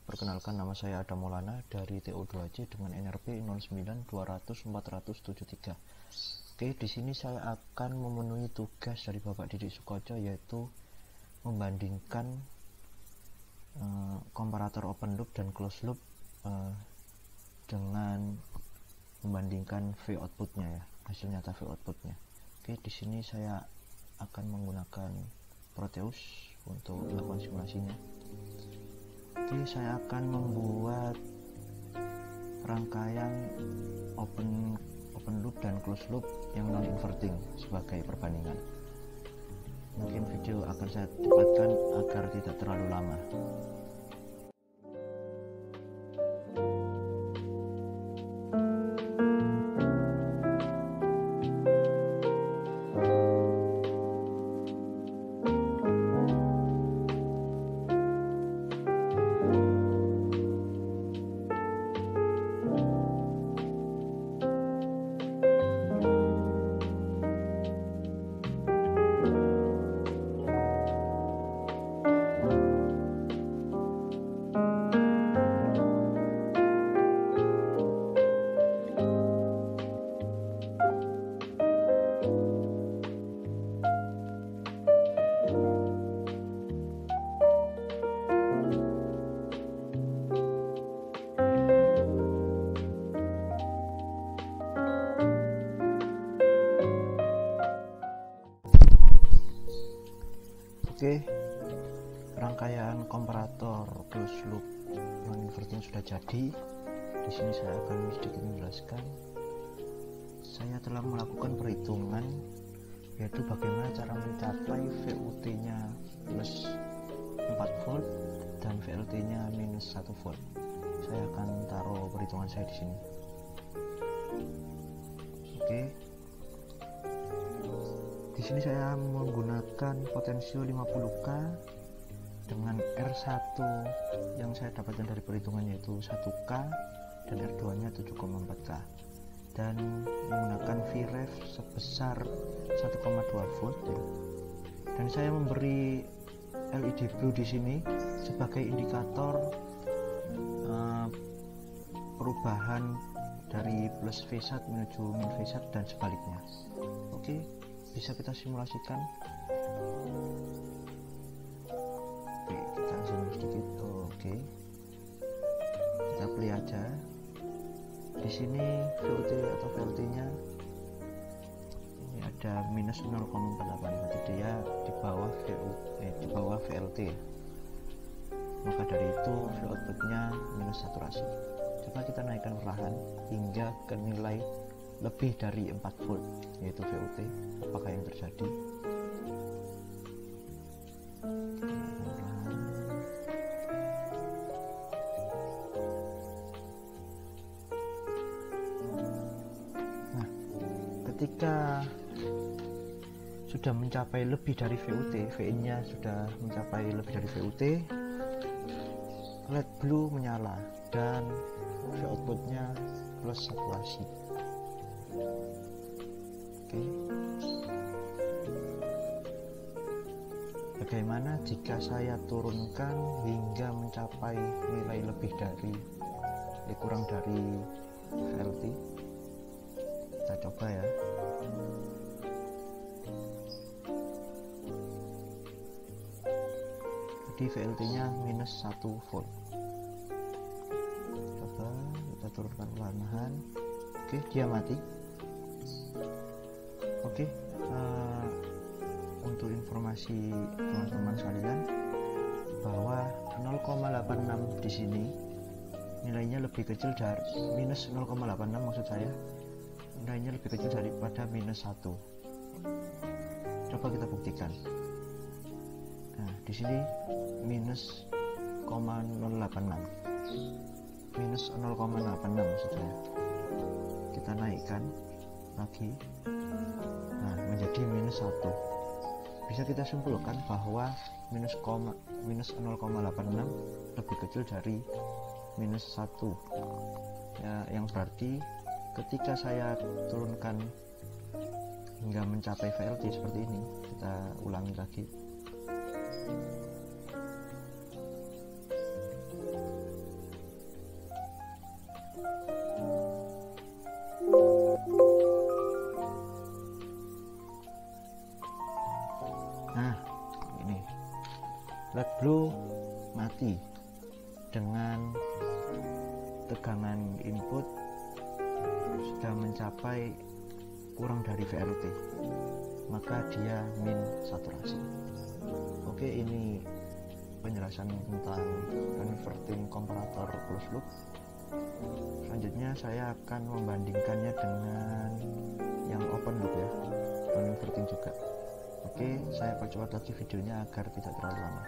perkenalkan nama saya Adam Maulana dari TO2C dengan NRP 0920040073. Oke, di sini saya akan memenuhi tugas dari Bapak Didik Sukoco, yaitu membandingkan komparator open loop dan closed loop dengan membandingkan V outputnya ya, hasil nyata V outputnya. Oke, di sini saya akan menggunakan Proteus untuk melakukan simulasinya. Oke, saya akan membuat rangkaian open loop dan closed loop yang non inverting sebagai perbandingan. Mungkin video akan saya cepatkan agar tidak terlalu lama. Oke, rangkaian komparator closed loop non inverting sudah jadi. Di sini saya akan sedikit menjelaskan. Saya telah melakukan perhitungan, yaitu bagaimana cara mencapai VUT-nya plus 4 volt dan VLT-nya minus 1 volt. Saya akan taruh perhitungan saya di sini. Oke. Di sini saya menggunakan potensio 50K dengan R1 yang saya dapatkan dari perhitungan, yaitu 1K dan R2 nya 7,4K, dan menggunakan Vref sebesar 1,2 volt ya. Dan saya memberi LED blue di sini sebagai indikator perubahan dari plus V1 menuju min V1 dan sebaliknya. Oke, bisa kita simulasikan. Oke, kita zoom sedikit. Oke, kita play aja. Di sini VOT atau VLT nya ini ada minus 0,48, berarti dia di bawah VLT. Maka dari itu V outputnya minus saturasi. Coba kita naikkan perlahan hingga ke nilai lebih dari 4 volt, yaitu VOT. Apakah yang terjadi? Nah, ketika sudah mencapai lebih dari VOT, VIN nya sudah mencapai lebih dari VOT, LED blue menyala dan V outputnya plus saturasi. Oke. Bagaimana jika saya turunkan hingga mencapai nilai lebih dari kurang dari VLT? Kita coba ya. Jadi VLT nya minus 1 volt. Coba kita turunkan perlahan-lahan. Oke, dia mati. Oke, untuk informasi teman-teman sekalian bahwa 0,86 di sini nilainya lebih kecil dari minus 0,86, maksud saya nilainya lebih kecil daripada minus 1. Coba kita buktikan. Nah, di sini minus 0,086, minus 0,86 maksud saya. Kita naikkan lagi, nah menjadi minus 1. Bisa kita simpulkan bahwa minus 0,86 lebih kecil dari minus 1 ya, yang berarti ketika saya turunkan hingga mencapai VLT seperti ini, kita ulangi lagi. dengan tegangan input sudah mencapai kurang dari VLT, maka dia min saturasi. Oke, ini penjelasan tentang converting komparator closed loop. Selanjutnya saya akan membandingkannya dengan yang open loop ya, converting juga. Oke, saya percepat lagi videonya agar tidak terlalu lama.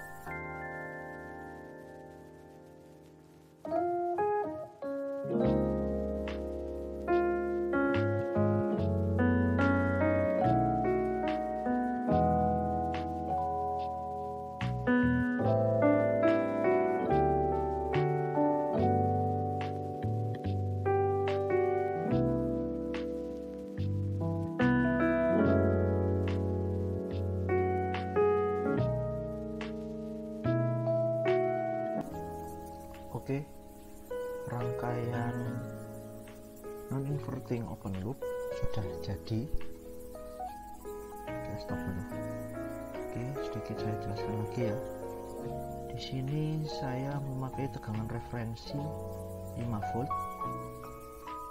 Oke, rangkaian non-inverting open loop sudah jadi. Oke, stop dulu. Oke, sedikit saya jelaskan lagi ya. Di sini saya memakai tegangan referensi 5 volt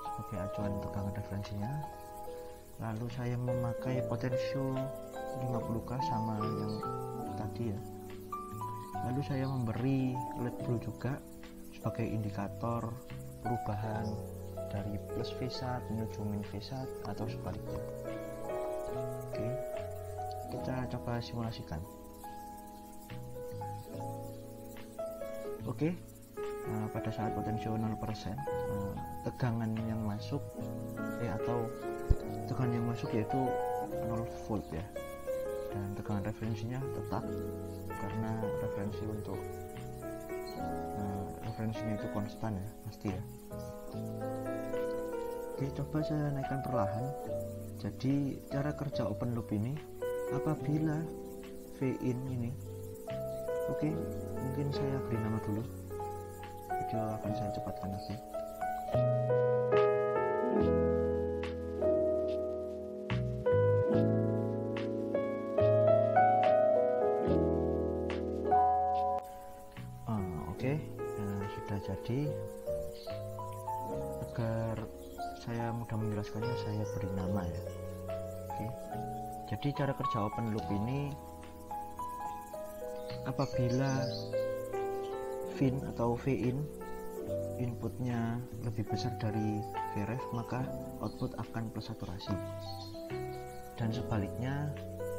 sebagai acuan tegangan referensinya. Lalu saya memakai potensio 50K sama yang tadi ya. Lalu saya memberi LED blue juga sebagai indikator perubahan dari plus V1 menuju min V1 atau sebaliknya. Oke, kita coba simulasikan. Oke, pada saat potensio 0%, tegangan yang masuk atau tegangan yang masuk yaitu 0 volt ya, dan tegangan referensinya tetap karena referensinya itu konstan ya, pasti ya. Oke, coba saya naikkan perlahan. Jadi cara kerja open loop ini, apabila Vin ini, oke, mungkin saya beri nama dulu, video akan saya cepatkan lagi. Jadi agar saya mudah menjelaskannya, saya beri nama ya. Oke, jadi cara kerja open loop ini, apabila Vin atau Vin inputnya lebih besar dari Vref, maka output akan plus saturasi, dan sebaliknya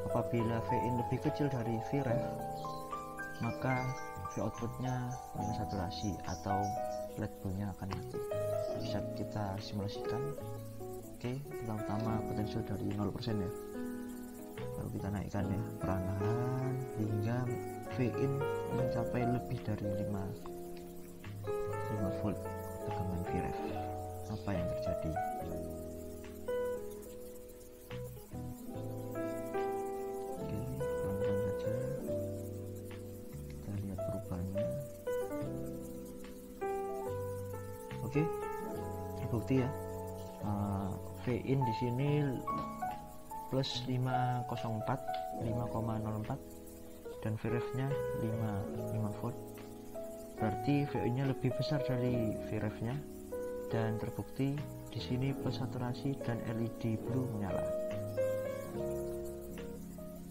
apabila Vin lebih kecil dari Vref, maka V outputnya minus saturasi atau LED blue-nya akan mati. Bisa kita simulasikan. Oke, pertama potensio dari 0% ya, lalu kita naikkan ya perlahan hingga Vin mencapai lebih dari 5 volt tegangan Vref. Apa yang terjadi? Oke, terbukti ya. Vin di sini plus 504 dan Vref-nya 5 volt. Berarti Vin-nya lebih besar dari Vref-nya, dan terbukti di sini plus saturasi dan LED blue menyala.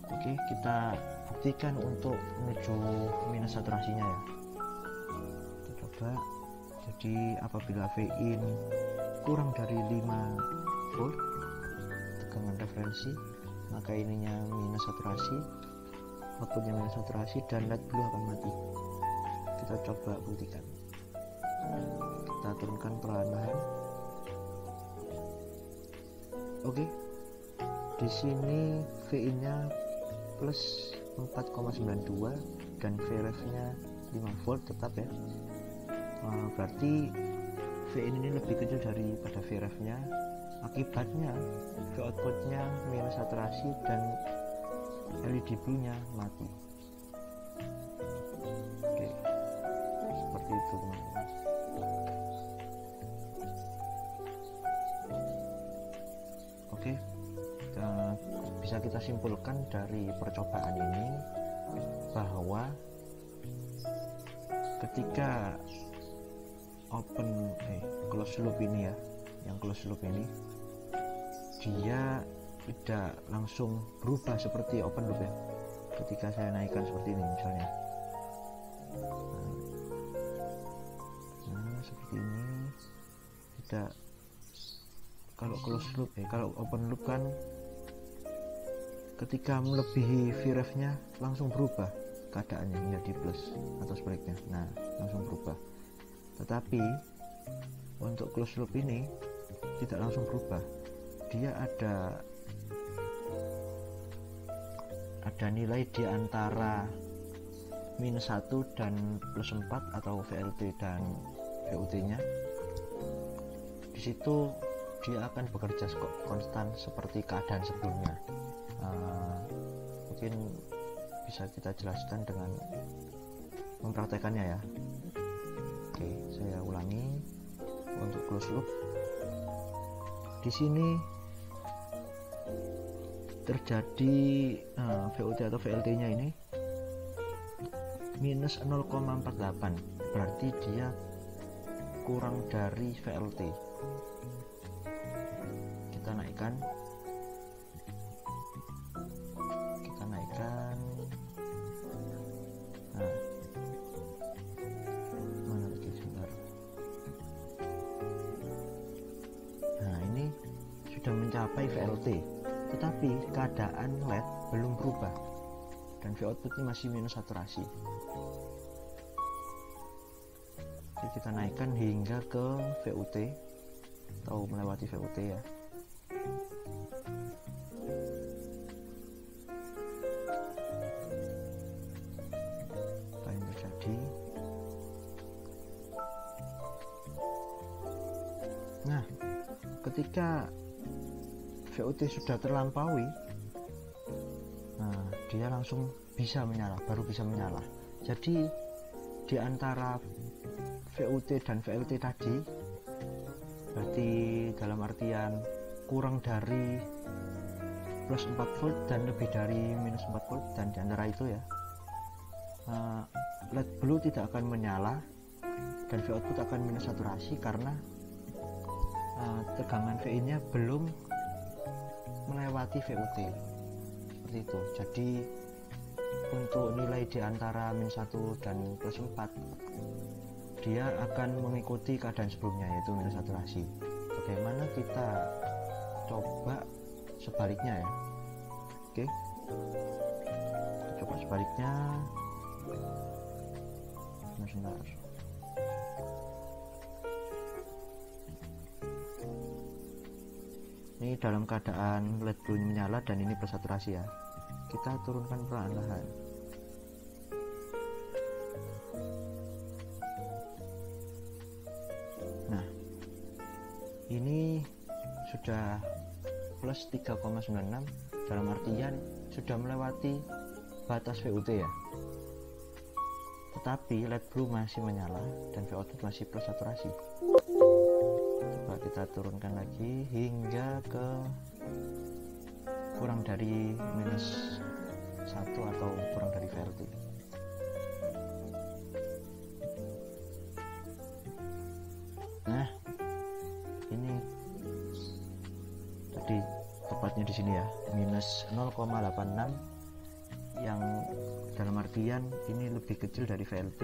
Oke, kita buktikan untuk menuju minus saturasinya ya. Kita coba. Jadi apabila Vin kurang dari 5 volt tegangan referensi, maka ininya minus saturasi, outputnya minus saturasi, dan LED blue akan mati. Kita coba buktikan. Kita turunkan perlahan-lahan. Oke, di sini Vin-nya plus 4,92 dan Vref-nya 5 volt tetap ya. Berarti Vin ini lebih kecil daripada Vref-nya. Akibatnya V outputnya minus saturasi dan LED blue-nya mati. Oke, seperti itu teman-teman. Oke, bisa kita simpulkan dari percobaan ini bahwa ketika close loop ini ya, yang close loop ini dia tidak langsung berubah seperti open loop ya. Ketika saya naikkan seperti ini misalnya, seperti ini tidak. Kalau close loop kalau open loop kan ketika melebihi VREF-nya langsung berubah keadaannya menjadi plus atau sebaliknya, nah langsung berubah. Tetapi untuk close loop ini tidak langsung berubah, dia ada nilai di antara -1 dan +4 atau VLT dan VUT nya. Di situ dia akan bekerja konstan seperti keadaan sebelumnya. Mungkin bisa kita jelaskan dengan mempraktekannya ya. Oke, saya ulangi untuk close loop. Di sini terjadi VUT atau VLT nya ini -0,48, berarti dia kurang dari VLT. Kita naikkan nah, mana lagi sebentar. Nah, ini sudah mencapai VLT, tetapi keadaan LED belum berubah dan V outputnya masih minus saturasi. Jadi kita naikkan hingga ke VUT atau melewati VUT ya. Apa yang terjadi? Nah, ketika VUT sudah terlampaui, nah dia langsung bisa menyala, baru bisa menyala. Jadi di antara VUT dan VLT tadi, berarti dalam artian kurang dari +4 volt dan lebih dari -4 volt, dan di antara itu ya LED blue tidak akan menyala dan V output akan minus saturasi karena tegangan VIN nya belum melewati VUT, seperti itu. Jadi untuk nilai di antara -1 dan +4 dia akan mengikuti keadaan sebelumnya, yaitu minus saturasi. Bagaimana kita coba sebaliknya ya? Oke, kita coba sebaliknya. Sebentar. Ini dalam keadaan LED blue menyala dan ini bersaturasi ya. Kita turunkan perlahan-lahan. Nah, ini sudah plus 3,96, dalam artian sudah melewati batas VUT ya. Tetapi LED blue masih menyala dan V output masih plus saturasi. Coba kita turunkan lagi hingga ke kurang dari -1 atau kurang dari VLT. Nah, ini tadi tepatnya di sini ya, -0,86, yang dalam artian ini lebih kecil dari VLT,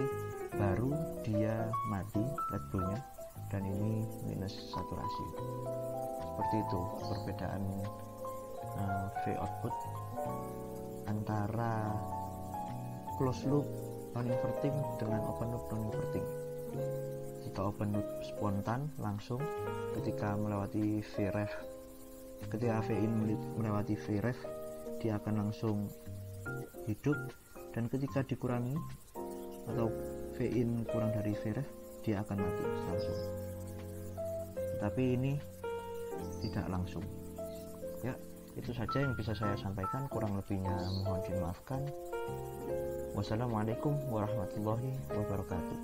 baru dia mati LED blue nya, dan ini minus saturasi. Seperti itu perbedaan V output antara closed loop non inverting dengan open loop non inverting. Jika open loop spontan langsung ketika melewati VREF, ketika VIN melewati VREF dia akan langsung hidup, dan ketika dikurangi atau VIN kurang dari VREF dia akan mati langsung. Tapi ini tidak langsung ya. Itu saja yang bisa saya sampaikan, kurang lebihnya mohon dimaafkan. Wassalamualaikum warahmatullahi wabarakatuh.